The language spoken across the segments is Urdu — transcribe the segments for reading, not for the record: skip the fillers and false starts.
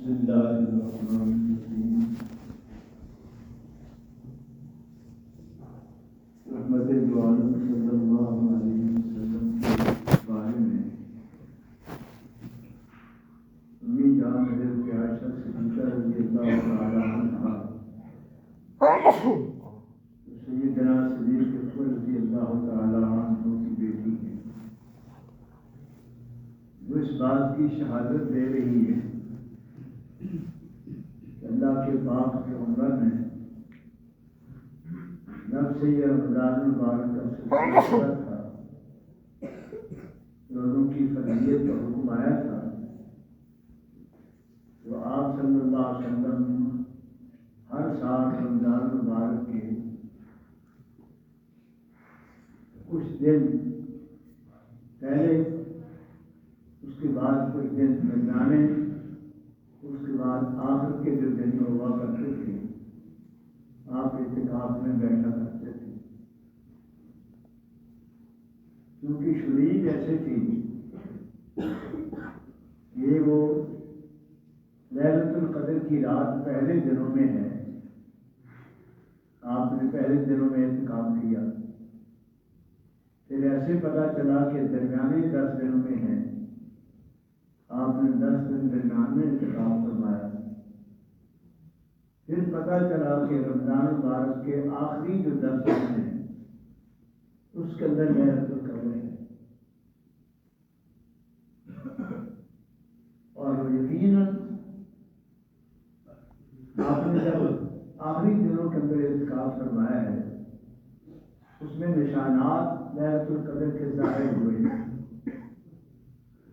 بسم اللہ الرحمن الرحیم رحمت دو عالم صلی اللہ علیہ وسلم کے بارے میں امی جان حضرت عائشہ صدیقہ رضی اللہ تعالی عنہا سیدنا صدیق اکبر رضی اللہ تعالی عنہ کی بیٹی ہے، وہ اس بات کی شہادت دے رہی ہے کہ اللہ کے پاک پیغمبر نے جب سے یہ رمضان المبارک کا سلسلہ تھا، روزوں کی فرضیت کا حکم آیا تھا، تو آپ صلی اللہ علیہ وسلم ہر سال رمضان المبارک کے کچھ دن پہلے، اس کے بعد کچھ دن درمیانے، اس کے بعد آخر کے جو دن ہوا کرتے تھے، آپ اعتکاف میں بیٹھا کرتے تھے، کیونکہ شریعت ایسے تھی یہ وہ لیلۃ القدر کی رات پہلے دنوں میں ہے، آپ نے پہلے دنوں میں اعتکاف کیا، پھر ایسے پتہ چلا کہ درمیانے 10 دنوں میں ہے، آپ نے 10 دن درمیان میں اعتکاف فرمایا، پھر پتہ چلا کہ رمضان المبارک کے آخری جو 10 دن ہیں اس کے اندر لیلۃ القدر ہے، اور یقیناً آپ نے جب آخری دنوں کے اندر اعتکاف فرمایا ہے، اس میں نشانات لیلۃ القدر کے ظاہر ہوئے،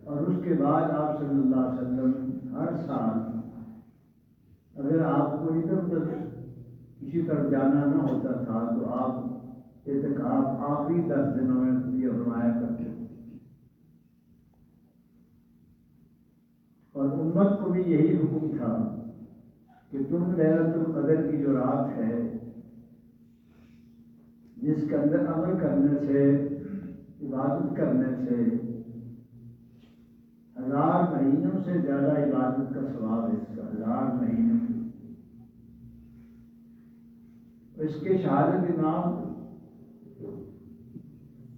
اور اس کے بعد آپ صلی اللہ علیہ وسلم ہر سال اگر آپ کو ادھر ادھر کسی طرف جانا نہ ہوتا تھا تو آپ اعتکاف آخری 10 دنوں میں یہ فرمایا کرتے تھے، اور امت کو بھی یہی حکم تھا کہ تم لیلۃ القدر کی جو رات ہے جس کے اندر عمل کرنے سے، عبادت کرنے سے 1000 مہینوں سے زیادہ عبادت کا ثواب ہے، اس کا 1000 مہینوں کی، اس کے شہادت امام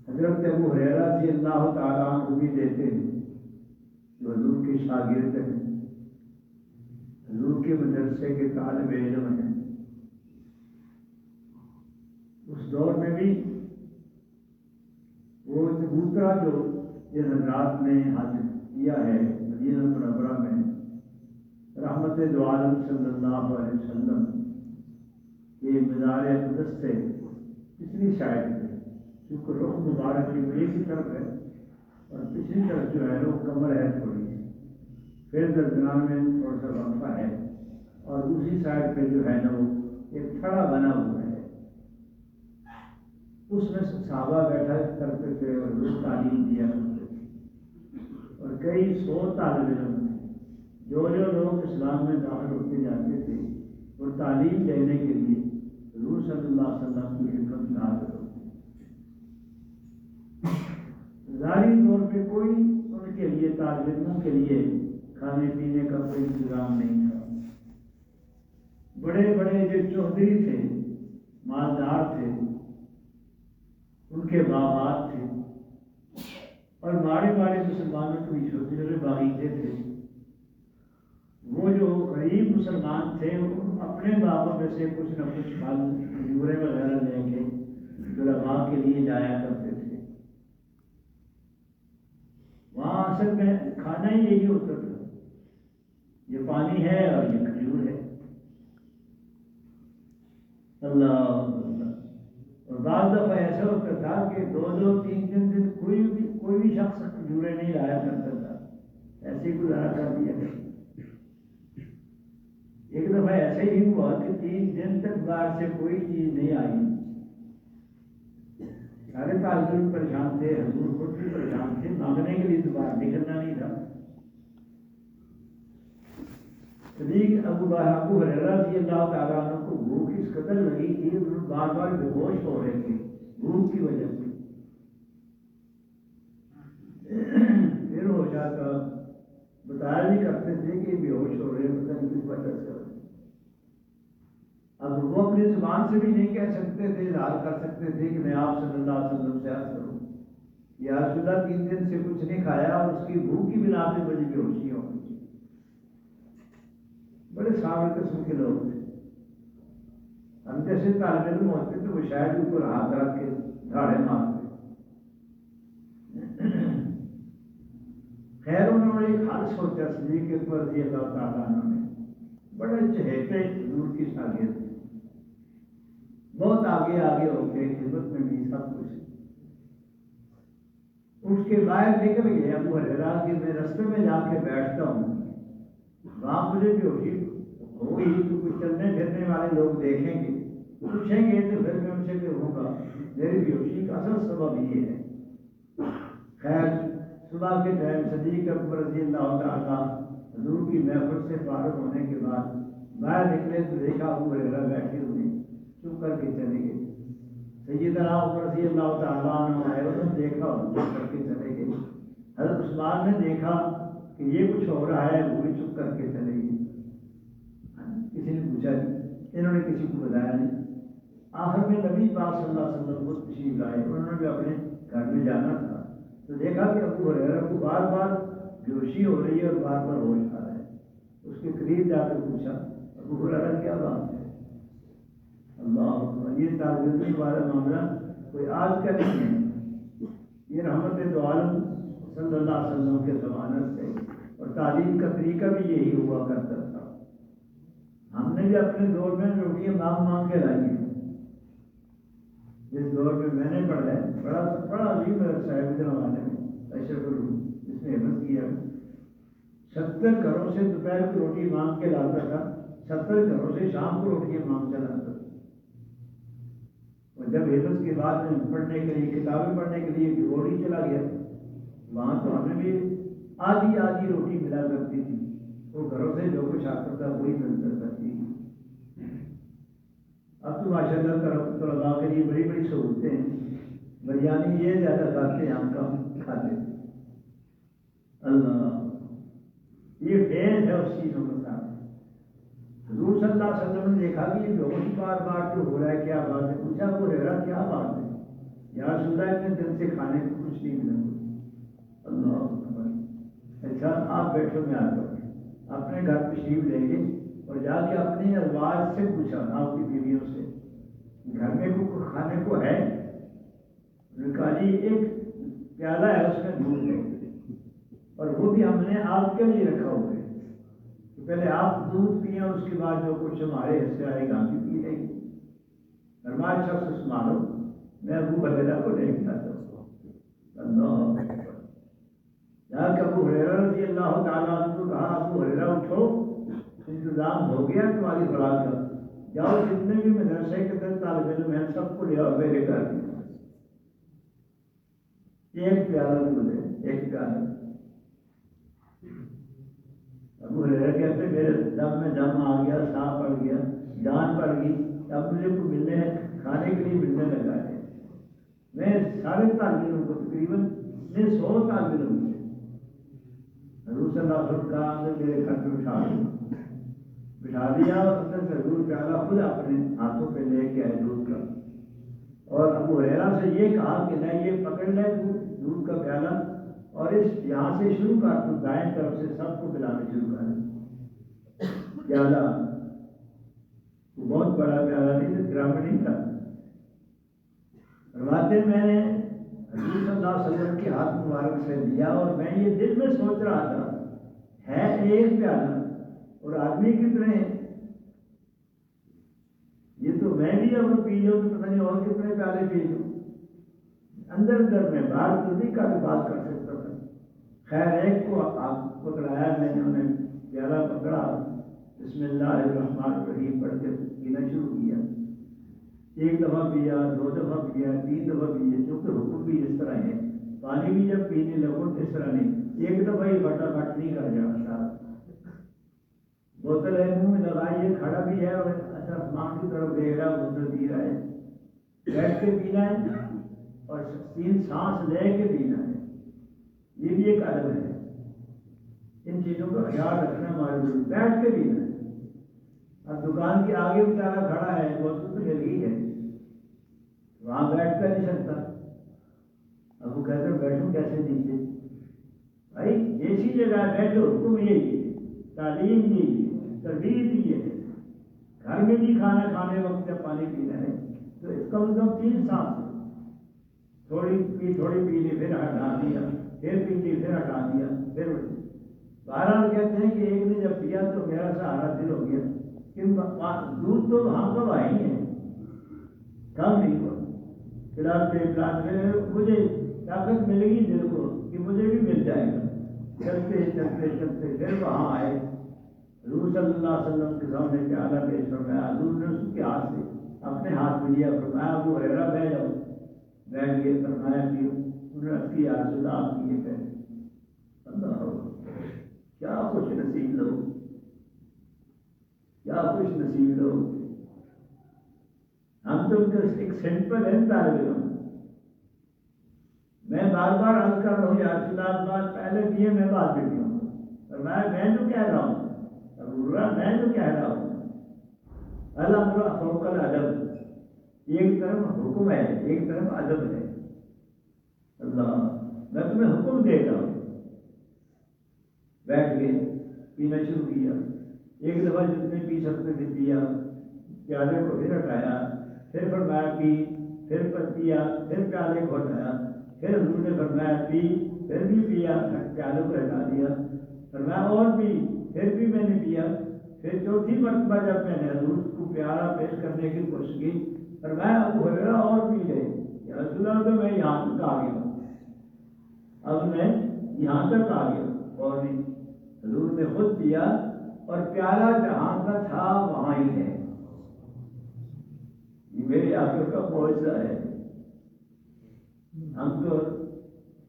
حضرت ابو ہریرہ رضی اللہ تعالیٰ عنہ بھی دیتے ہیں، جو حضور کے شاگرد ہیں، حضور کے مدرسے کے طالب علم ہیں، اس دور میں بھی وہ چبوترا جو جن حضرات نے حاصل کیا ہے مدینہ منورہ میں رحمت دو عالم صلی اللہ علیہ وسلم کے مزار اقدس سے پچھلی سائڈ پہ، کیونکہ رخ مبارک کی ایک ہی طرف ہے اور پچھلی طرف جو ہے وہ کمر ہے تھوڑی سی، پھر درمیان میں تھوڑا سا وقفہ ہے، اور دوسری سائڈ پہ جو ہے نا وہ ایک تھڑا بنا ہوا ہے، اس میں صحابہ بیٹھا کرتے تھے اور روز تعلیم دیا کرتے تھے، اور کئی 100 طالب علم تھے، جو لوگ اسلام میں داخل ہوتے جاتے تھے وہ تعلیم دینے کے لیے حضور صلی اللہ علیہ وسلم کی خدمت میں حاضر ہوتے، ظاہری طور پہ کوئی ان کے لیے طالب علموں کے لیے کھانے پینے کا کوئی انتظام نہیں تھا، بڑے بڑے جو چودھری تھے، مالدار تھے، ان کے باغات تھے، اور بڑے بڑے مسلمانوں کے بھی چھوٹے چھوٹے باغیچے تھے، وہ جو غریب مسلمان تھے وہ اپنے باغوں میں سے کچھ نہ کچھ پھل کھجورے وغیرہ لے کے علماء کے لیے جایا کرتے تھے، وہاں اصل میں کھانا ہی یہی ہوتا تھا، یہ پانی ہے اور یہ کھجور ہے، اللہ، اور بعض دفعہ ایسا ہوتا تھا کہ 2-3 دن کوئی بھی شخص کھجورے نہیں لایا کرتا تھا، ایسے ہی گزارا کر دیا۔ ایک دفعہ ایسا ہی ہوا کہ 3 دن تک باہر سے کوئی چیز نہیں آئی، سارے طالب علم پریشان تھے، حضور خود بھی پریشان تھے، مانگنے کے لیے تو باہر نکلنا نہیں تھا۔ صدیق ابو ہریرہ رضی اللہ تعالیٰ عنہ کو بھوک اس قدر لگی تھی، بار بار بے ہوش ہو رہے تھے بھوک کی وجہ سے، پھر ہو جاتا بتایا خیال نہیں کرتے تھے کہ بے ہوش ہو رہے ہیں، پتہ نہیں کس وجہ سے ہو رہے ہیں۔ اب وہ اپنی زبان سے بھی نہیں کہہ سکتے تھے، اظہار کر سکتے تھے کہ میں آپ صلی اللہ علیہ وسلم سے عرض کروں یا رسول اللہ 3 دن سے کچھ نہیں کھایا اور اس کی بھوک کی بنا پہ مجھے بے ہوشی ہو گئی۔ بڑے صابر قسم کے لوگ تھے۔ ہم جیسے طالب علم ہوتے تو وہ شاید اوپر ہاتھ رکھ کے دھاڑے مارتے۔ خیر انہوں نے ایک حل سوچا، صدیق اکبر رضی اللہ تعالیٰ عنہ نے، بڑے چہیتے حضور کی شاگرد تھے، بہت آگے آگے ہو کے خدمت میں بھی سب کچھ۔ اٹھ کے باہر نکل گئے ابو ہریرہ کہ میں رستے میں جا کے بیٹھتا ہوں، وہاں مجھے بے ہوشی ہوگی تو کچھ چلنے پھرنے والے لوگ دیکھیں گے، پوچھیں گے تو پھر میں ان سے کہوں گا میری بے ہوشی کا اصل سبب یہ ہے۔ خیر صبح کے ٹائم صدیق اکبر رضی اللہ تعالیٰ حضور کی محفل سے فارغ ہونے کے بعد باہر نکلے تو دیکھا ابو ہریرہ بیٹھے ہوئے، چپ کر کے چلے گئے۔ سیدنا عمر رضی اللہ تعالیٰ عنہ آئے، انہوں نے دیکھا اور چپ کر کے چلے گئے۔ حضرت عثمان نے دیکھا کہ یہ کچھ ہو رہا ہے، وہ بھی چپ کر کے چلے گئے۔ کسی نے پوچھا نہیں، انہوں نے کسی کو بتایا نہیں۔ آخر میں نبی پاک صلی اللہ علیہ وسلم خود تشریف لائے، انہوں نے بھی اپنے گھر میں جانا تھا تو دیکھا کہ ابو ہریرہ کو بار بار بے ہوشی ہو رہی ہے اور بار بار ہوش آ رہا ہے۔ اس کے قریب جا کر پوچھا ابو ہریرہ کیا بات ہے؟ اللہ اکبر، یہ طالب علم والا معاملہ کوئی آج کا نہیں ہے، یہ رحمت دو عالم صلی اللہ علیہ وسلم کے ضمانت سے، اور تعلیم کا طریقہ بھی یہی ہوا کرتا تھا۔ ہم نے بھی اپنے دور میں روٹیاں مانگ مانگ کے لائی ہیں۔ جس دور میں میں نے پڑھا ہے، بڑا عظیم صاحب زمانے میں اشرف العلوم، جس نے حفظ کیا 70 گھروں سے دوپہر کی روٹی مانگ کے لاتا تھا، 70 گھروں سے شام کو روٹیاں مانگ کے لاتا تھا۔ اور جب حفظ کے بعد میں پڑھنے کے لیے، کتابیں پڑھنے کے لیے جوڑی چلا گیا، وہاں تو ہمیں بھی آدھی آدھی روٹی ملا کرتی تھی، وہ گھروں سے جو کچھ آتا تھا وہی ملتا تھی۔ اب تو ماشاء اللہ طلباء کے لیے بڑی بڑی سہولتیں ہیں، بریانی یہ زیادہ کھاتے ہیں، ہم کم کھاتے ہیں۔ اللہ، یہ فیض ہے اس چیزوں کے ساتھ۔ حضور صلی اللہ علیہ وسلم نے دیکھا کہ یہ بہت بار بار جو ہو رہا ہے کیا بات ہے؟ پوچھا ابو ہریرہ کیا بات ہے؟ یا رسول اللہ اتنے دن سے کھانے کو کچھ نہیں ملا۔ اللہ اکبر، اچھا آپ بیٹھو، میں آتا ہوں۔ اپنے گھر تشریف لے گئے اور جا کے اپنی ازواج سے پوچھا، آپ کی بیویوں سے، گھر میں کوئی کھانے کو ہے؟ انہوں نے کہا جی ایک پیالہ ہے، اس میں دودھ ہے، اور وہ بھی ہم نے آپ کے لیے رکھا ہوا ہے، تو پہلے آپ دودھ پئیں اور اس کے بعد جو کچھ ہمارے حصے آئے گا بھی پی لیں گے۔ فرمایا اچھا سے سنبھالو، میں ابو ہریرہ کو لے کے آتا ہوں۔ اللہ اکبر، جا کے ابو ہریرہ رضی اللہ تعالیٰ عنہ کو کہا ابو ہریرہ اٹھو، انتظام ہو گیا تمہاری خوراک کا، جاؤ جتنے بھی مدرسے کے اندر طالب علم ہیں سب کو لے آؤ میرے گھر میں۔ ایک پیالہ دودھ ہے، ایک پیالہ۔ ابو ہریرہ کہتے میرے دم میں دم آ گیا، سانپ پڑ گیا، جان پڑ گئی، اب مجھے کو ملنے کھانے کے لیے ملنے لگا ہے۔ میں سارے طالب علموں کو تقریباً 100 طالب علم تھے، حضور صلی اللہ علیہ وسلم کا میرے گھر پہ بٹھا دیا، اور اندر سے حضور پیالہ خود اپنے ہاتھوں پہ لے کے آئے دودھ کا، اور ابو ہریرہ سے یہ کہا کہ نہیں یہ پکڑ لے دودھ کا پیالہ، اور اس یہاں سے شروع کر تو دائیں طرف سے سب کو پلانا شروع کر پیالہ۔ بہت بڑا پیالہ نہیں تھا، گرام نہیں تھا۔ فرماتے میں نے حضور صلی اللہ علیہ وسلم کے ہاتھ مبارک سے لیا، اور میں یہ دل میں سوچ رہا تھا ہے ایک پیالہ اور آدمی کتنے ہیں، یہ تو میں بھی اگر پی لوں تو پتہ نہیں اور کتنے پیالے پی لوں۔ اندر میں باہر تو نہیں کا بات کر سکتا تھا۔ خیر ایک کو آپ پکڑایا، میں نے انہیں پیالہ پکڑا، بسم اللہ الرحمن الرحیم پڑھ کے پینا شروع کیا۔ ایک دفعہ پیا، 2 دفعہ پیا، 3 دفعہ پیا، کیونکہ حکم بھی اس طرح ہے، پانی بھی جب پینے لگو اس طرح نہیں، ایک دفعہ ہی فٹافٹ نہیں کر جانا سارا۔ بوتل ہے منہ میں لگائی ہے، کھڑا بھی ہے اور آسمان کی طرف دیکھ رہا ہے، بوتل پی رہا ہے، بیٹھ کے پینا ہے اور 3 سانس لے کے پینا ہے، یہ بھی ایک ادب ہے۔ ان چیزوں کا خیال رکھنا ہمارے ضرور، بیٹھ کے بھی نہ۔ اب دکان کے آگے بیچارہ کھڑا ہے، بوتل تو مل گئی ہے، وہاں بیٹھ کر نہیں سکتا، اب وہ کہتے ہیں بیٹھوں کیسے نیچے؟ بھائی ایسی جگہ بیٹھو، حکم یہی ہے، تعلیم یہی ہے، تربیت یہ ہے۔ گھر میں بھی کھانا کھانے وقت جب پانی پینا ہے تو کم از کم 3 سانس، تھوڑی پی لی پھر ہٹا دیا، پھر پی لی پھر ہٹا دیا، پھر بہرحال کہتے ہیں کہ ایک نے جب پیا تو میرا سہارا دل ہو گیا کہ دودھ تو وہاں تو آئی ہے، کم نہیں ہوا، پلاتے مجھے طاقت ملے گی دل کو کہ مجھے بھی مل جائے گا۔ چلتے چلتے چلتے پھر وہاں آئے، حضور صلی اللہ علیہ وسلم کے سامنے پیالہ پیش فرمایا، حضور نے اس کے ہاتھ سے اپنے ہاتھ میں لیا، فرمایا ابو ہریرہ بیٹھ جاؤ، بیٹھ کے فرمایا کہ انہوں نے رکھ کیا رسول آپ کی یہ پہلے، اللہ کیا خوش نصیب لوگ، کیا خوش نصیب لوگ۔ ہم تو ایک سمپل ہے طالب علم، میں بار بار عرض کر رہا ہوں یا رسول اللہ بات پہلے دیے میں بعد میں پیوں گا، اور میں تو کہہ رہا ہوں، میں تو کہہ رہا ہوں الامر فوق الادب، ایک طرف حکم ہے ایک طرف ادب ہے۔ اللہ میں تمہیں حکم دے رہا ہوں، بیٹھ کے پینا شروع کیا، ایک دفعہ جتنے پی سکتے تھے پیا، پیالے کو پھر ہٹایا، پھر فرمایا پی، پھر پیا، پھر پیالے کو ہٹایا، پھر حضور نے فرمایا پی، پھر بھی پیا، پیالے کو ہٹا دیا، فرمایا اور پی، پھر بھی میں نے پیا، پھر چوتھی مرتبہ جب میں نے حضور کو پیالہ پیش کرنے کی کوشش کی، فرمایا ابو ہریرہ اور پی لے، یا رسول اللہ تو میں یہاں تک آ گیا، اب میں یہاں تک آ گیا، اور نہیں، حضور نے خود پیا اور پیالہ جہاں کا تھا وہاں ہی ہے۔ یہ میرے آخر کا معجزہ ہے۔ ہم تو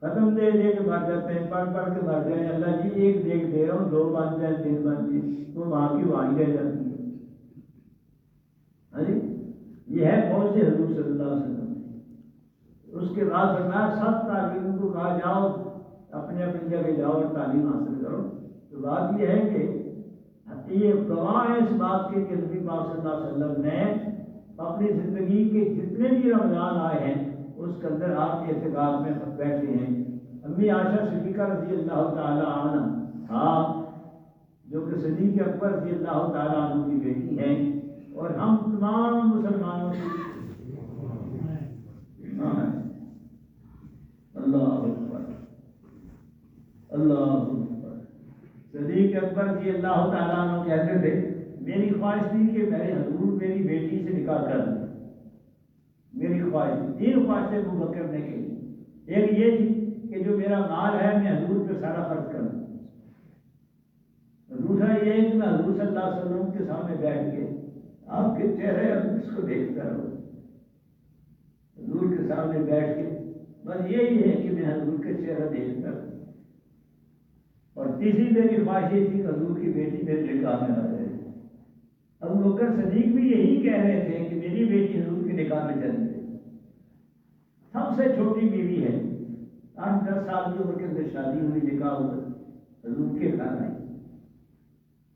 ختم دے دے کے مر جاتے ہیں، پڑھ پڑھ کے مر جائیں، اللہ جی ایک دیکھ دے رہا ہوں، 2 بن جائے 3 بن جائے، تو وہاں کی وہاں رہ جاتی ہے۔ ہاں جی، یہ ہے معجزہ حضور صلی اللہ علیہ وسلم۔ اس کے بعد فرمایا سب تعلیم کو کہا جاؤ اپنے اپنی جگہ جاؤ اور تعلیم حاصل کرو۔ تو بات یہ ہے کہ یہ گواہ ہے اس بات کے کہ نبی پاک صلی اللہ علیہ وسلم نے اپنی زندگی کے جتنے بھی رمضان آئے ہیں اس کے اندر آپ کے اعتکاف میں بیٹھے ہیں۔ امی عائشہ صدیقہ رضی اللہ تعالی عنہ ہاں، جو کہ صدیق اکبر رضی اللہ تعالی عنہ کی بیٹی ہیں، اور ہم تمام مسلمانوں کی اللہ اکبر اللہ اکبر۔ صدیق اکبر رضی اللہ تعالیٰ عنہ کہتے تھے میری خواہش تھی کہ میرے حضور میری بیٹی سے نکاح کر دیں، میری خواہش تھی، 3 خواہشیں ابو بکر نے کی، ایک یہ تھی کہ جو میرا مال ہے میں حضور پہ سارا خرچ کر دوں، دوسرا یہ ہے کہ میں حضور صلی اللہ علیہ وسلم کے سامنے بیٹھ کے آپ کے چہرے اس کو دیکھتا رہوں، حضور کے سامنے بیٹھ کے بس یہی ہے کہ میں حضور کے چہرہ دیکھتا رہوں۔ اور تیسری میری خواہش یہ تھی کہ حضور کی بیٹی میرے نکاح میں آ جائے۔ ابو بکر صدیق بھی یہی کہہ رہے تھے کہ میری بیٹی حضور کے نکاح میں چلی گئی، سب سے چھوٹی بیوی ہے، 8-10 سال کی عمر کے اندر شادی ہوئی، نکاح ہوا، حضور کے گھر آئی۔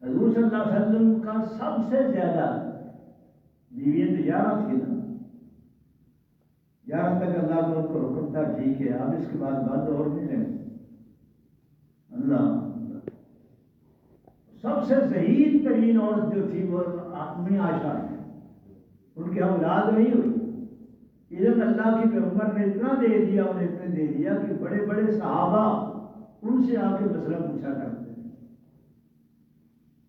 حضور صلی اللہ علیہ وسلم کا سب سے زیادہ بیویاں تو 11 تھی نا، 11 تک اللہ کا ان کو حکم تھا، ٹھیک ہے آپ اس کے بعد بند اور نہیں رہیں۔ اللہ سب سے ذہین ترین عورت جو تھی وہ امی عائشہ ہے، ان کی اولاد نہیں ہوئی، علم اللہ کی پیغمبر نے اتنا دے دیا، انہیں اتنے دے دیا کہ بڑے بڑے صحابہ ان سے آ کے مسئلہ پوچھا کرتے ہیں۔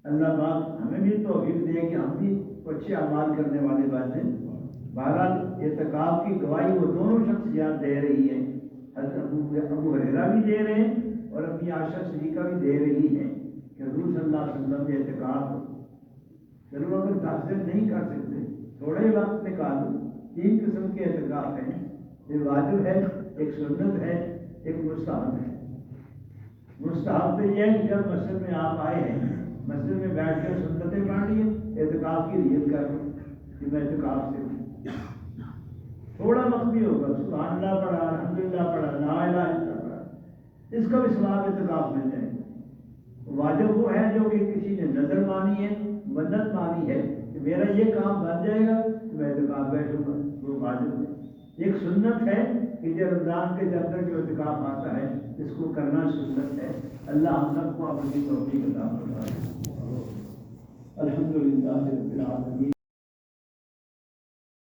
اللہ پاک ہمیں بھی توفیق دے کہ ہم بھی اچھے اعمال کرنے والے بنیں۔ بہرحال اعتکاف کی گواہی وہ دونوں شخصیات دے رہی ہیں، حضرت ابو ہریرہ بھی دے رہے ہیں اور امی عائشہ صدیقہ بھی دے رہی ہیں کہ حضور صلی اللہ علیہ وسلم کے اعتکاف چلو اگر 10 دن نہیں کر سکتے تھوڑے وقت نکالو، 3 قسم کے اعتکاف ہیں، ایک واجب ہے، ایک سنت ہے، ایک مستحب ہے۔ مستحب تو یہ ہے کہ جب مسجد میں آپ آئے ہیں مسجد میں بیٹھ کر سنتیں پڑھ لیے، اعتکاف کی نیت کر لو کہ میں اعتکاف سے ہوں، تھوڑا وقت بھی ہوگا، سبحان اللہ پڑھا، الحمدللہ پڑھا، لا الہ الا اللہ پڑھا، اس کا بھی ثواب اعتکاف مل جائے گا۔ واجب وہ ہے جو کہ کسی نے نظر مانی ہے، منت مانی ہے کہ میرا یہ کام بن جائے گا تو میں اعتکاف بیٹھوں گا، وہ واجب ہے۔ ایک سنت ہے کہ جو رمضان کے اندر جو اعتکاف آتا ہے اس کو کرنا سنت ہے۔ اللہ ہم سب کو اپنی توفیق عطا فرمائے۔ الحمدللہ رب العالمین۔